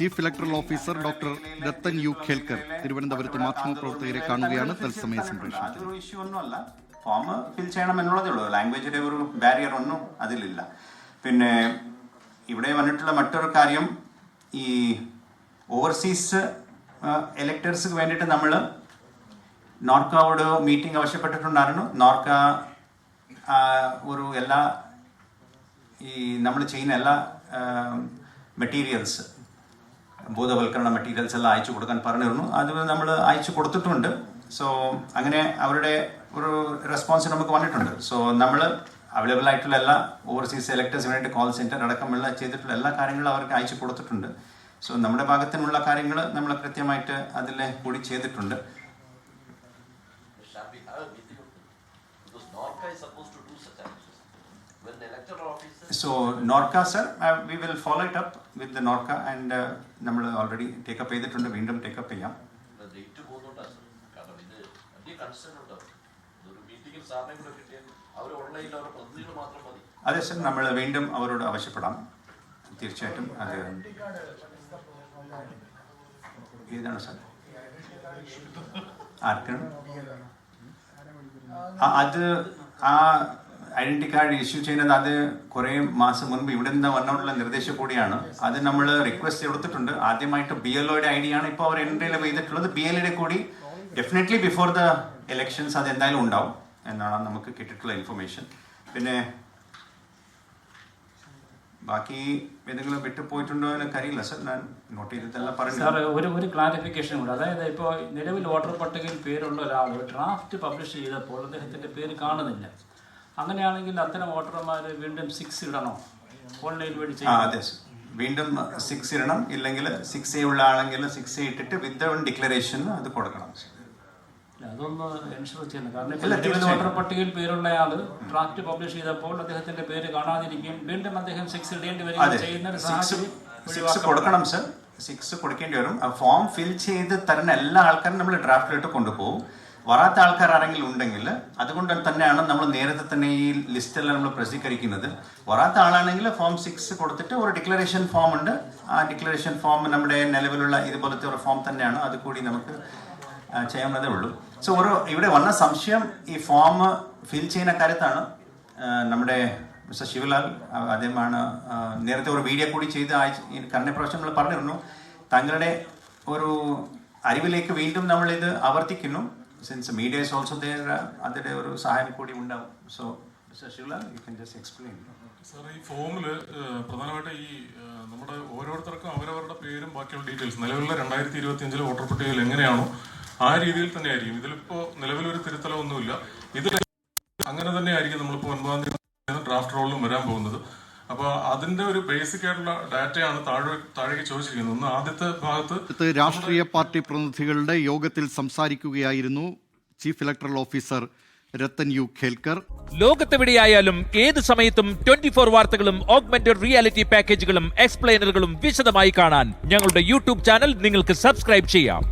Chief electoral officer doctor Rathan U Khelkar തിരുവനന്തപുരത്ത് മാധ്യമപ്രവർത്തകരെ കാണുകയാണ് തത്സമയ സംപ്രേഷണത്തിൽ. ഇഷ്യൂ ഒന്നുമല്ല, ഫോം ഫിൽ ചെയ്യണം എന്നുള്ളതേ ഉള്ളൂ. ലാംഗ്വേജിന്റെ ഒരു ബാരിയർ ഒന്നും അതിലില്ല. പിന്നെ ഇവിടെ വന്നിട്ടുള്ള മറ്റൊരു കാര്യം, ഈ ഓവർസീസ് എലക്ടേഴ്സിന് വേണ്ടിയിട്ട് നമ്മൾ നോർക്കയോട് മീറ്റിംഗ് ആവശ്യപ്പെട്ടിട്ടുണ്ടായിരുന്നു. നോർക്ക ഒരു എല്ലാ ഈ നമ്മൾ ചെയ്യുന്ന എല്ലാ മെറ്റീരിയൽസ്, ബോധവൽക്കരണ മെറ്റീരിയൽസ് എല്ലാം അയച്ചു കൊടുക്കാൻ പറഞ്ഞിരുന്നു. അത് നമ്മൾ അയച്ചു കൊടുത്തിട്ടുണ്ട്. സോ അങ്ങനെ അവരുടെ ഒരു റെസ്പോൺസ് നമുക്ക് വന്നിട്ടുണ്ട്. സോ നമ്മൾ അവൈലബിൾ ആയിട്ടുള്ള എല്ലാ ഓവർസീസ് എലക്ടേഴ്സിന് വേണ്ടി കോൾ സെൻറ്റർ അടക്കമുള്ള ചെയ്തിട്ടുള്ള എല്ലാ കാര്യങ്ങളും അവർക്ക് അയച്ചു കൊടുത്തിട്ടുണ്ട്. സോ നമ്മുടെ ഭാഗത്തുനിന്നുള്ള കാര്യങ്ങൾ നമ്മൾ കൃത്യമായിട്ട് അതിൽ കൂടി ചെയ്തിട്ടുണ്ട്. So Norca sir, we will follow it up with the Norca and നമ്മൾ ഓൾറെഡി ടേക്കപ്പ് ചെയ്തിട്ടുണ്ട്, വീണ്ടും ടേക്കപ്പ് ചെയ്യാം. അതെ സർ, നമ്മൾ വീണ്ടും അവരോട് ആവശ്യപ്പെടാം. തീർച്ചയായിട്ടും അത് ഏതാണ് സാർ ആർക്കാണ് അത് ആ ഐഡന്റിറ്റി കാർഡ് ഇഷ്യൂ ചെയ്യുന്നത്? അത് കുറേ മാസം മുൻപ് ഇവിടെ നിന്ന് വന്നുള്ള നിർദ്ദേശം കൂടിയാണ്. അത് നമ്മൾ റിക്വസ്റ്റ് കൊടുത്തിട്ടുണ്ട്. ആദ്യമായിട്ട് BLO ID ആണ് ഇപ്പോൾ അവർ എൻട്രിയിൽ ചെയ്തിട്ടുള്ളത്. BLO കൂടി ഡെഫിനറ്റ്ലി ബിഫോർ ദ ഇലക്ഷൻസ് അത് എന്തായാലും ഉണ്ടാവും എന്നാണ് നമുക്ക് കിട്ടിയിട്ടുള്ള ഇൻഫർമേഷൻ. പിന്നെ ബാക്കി എന്തെങ്കിലും വിട്ടുപോയിട്ടുണ്ടോ എന്നൊക്കെ അറിയില്ല സർ, ഞാൻ നോട്ട് ചെയ്തിട്ടെല്ലാം പറഞ്ഞു. സാർ ഒരു ക്ലാരിഫിക്കേഷൻ കൂടെ, അതായത് ഇപ്പോൾ നിലവിൽ വോട്ടർ പട്ടികയിൽ പേരുള്ള ഒരാൾ ഡ്രാഫ്റ്റ് പബ്ലിഷ് ചെയ്തപ്പോൾ അദ്ദേഹത്തിൻ്റെ പേര് കാണുന്നില്ല. അങ്ങനെയാണെങ്കിൽ അത്തരം വോട്ടർമാർ വീണ്ടും 6 ഇടണോ? ഓൺലൈൻ വഴി ചെയ്യാം. അതെ സർ, വീണ്ടും 6 ഇടണം. ഇല്ലെങ്കിൽ 6A ഉള്ള ആണെങ്കിൽ 6A ഇട്ടിട്ട് വിത്ത് ഡിക്ലറേഷൻ അത് കൊടുക്കണം. അതൊന്ന് എൻഷുർ ചെയ്യണം. കാരണം വോട്ടർ പട്ടികയിൽ പേരുള്ള ആള് ഡ്രാഫ്റ്റ് പബ്ലിഷ് ചെയ്തപ്പോൾ അദ്ദേഹത്തിന്റെ പേര് കാണാതിരിക്കും, വീണ്ടും അദ്ദേഹം 6 ഇടേണ്ടി വരും. ചെയ്യുന്ന 6 കൊടുക്കണം സർ, 6 കൊടുക്കേണ്ടി വരും. ഫോം ഫിൽ ചെയ്ത് തരുന്ന എല്ലാ ആൾക്കാരും നമ്മൾ ഡ്രാഫ്റ്റിലോട്ട് കൊണ്ടുപോകും. വരാത്ത ആൾക്കാർ ആരെങ്കിലും ഉണ്ടെങ്കിൽ അതുകൊണ്ട് തന്നെയാണ് നമ്മൾ നേരത്തെ തന്നെ ഈ ലിസ്റ്റെല്ലാം നമ്മൾ പ്രസിദ്ധീകരിക്കുന്നത്. വരാത്ത ആളാണെങ്കിൽ ഫോം 6 കൊടുത്തിട്ട് ഒരു ഡിക്ലറേഷൻ ഫോം ഉണ്ട്. ആ ഡിക്ലറേഷൻ ഫോം നമ്മുടെ നിലവിലുള്ള ഇതുപോലത്തെ ഒരു ഫോം തന്നെയാണ്. അത് കൂടി നമുക്ക് ചെയ്യാവുന്നതേ ഉള്ളൂ. സോ ഇവിടെ വന്ന സംശയം ഈ ഫോം ഫിൽ ചെയ്യുന്ന കാര്യത്താണ്. നമ്മുടെ മിസ്റ്റർ ശിവലാൽ അദ്ദേഹമാണ് നേരത്തെ ഒരു വീഡിയോ കൂടി ചെയ്ത് കഴിഞ്ഞ പ്രാവശ്യം നമ്മൾ പറഞ്ഞിരുന്നു. താങ്കളുടെ ഒരു അറിവിലേക്ക് വീണ്ടും നമ്മളിത് ആവർത്തിക്കുന്നു. Since media is also there, അതിന്റെ ഒരു സഹായം കൂടി ഉണ്ടാവും. So mister Sivalal, you can just explain. Sir, ഈ ഫോമില് പ്രധാനമായിട്ട് ഈ നമ്മുടെ ഓരോരുത്തർക്കും അവരവരുടെ പേരും ബാക്കിയുള്ള ഡീറ്റെയിൽസ് നിലവിലുള്ള 2025 വോട്ടർ പട്ടികയിൽ എങ്ങനെയാണോ ആ രീതിയിൽ തന്നെ ആയിരിക്കും. ഇതിലിപ്പോ നിലവിലൊരു തിരുത്തലൊന്നുമില്ല. ഇതിൽ അങ്ങനെ തന്നെ ആയിരിക്കും നമ്മളിപ്പോൾ 9-ാം തീയതി ഡ്രാഫ്റ്റ് റോളിലും വരാൻ പോകുന്നത്. അപ്പൊ അതിന്റെ ഒരു ബേസിക് ആയിട്ടുള്ള ഡാറ്റയാണ് താഴേക്ക് ചോദിച്ചിരിക്കുന്നത്. ഒന്ന് ആദ്യത്തെ ഭാഗത്ത് രാഷ്ട്രീയ പാർട്ടി പ്രതിനിധികളുടെ യോഗത്തിൽ സംസാരിക്കുകയായിരുന്നു chief electoral officer Rathan U Khelkar. ലോകത്തെവിടെയായാലും ഏത് സമയത്തും 24 വാർത്തകളും ഓഗ്മെന്റഡ് റിയാലിറ്റി പാക്കേജുകളും എക്സ്പ്ലെയിനറുകളും വിശദമായി കാണാൻ ഞങ്ങളുടെ യൂട്യൂബ് ചാനൽ നിങ്ങൾക്ക് സബ്സ്ക്രൈബ് ചെയ്യാം.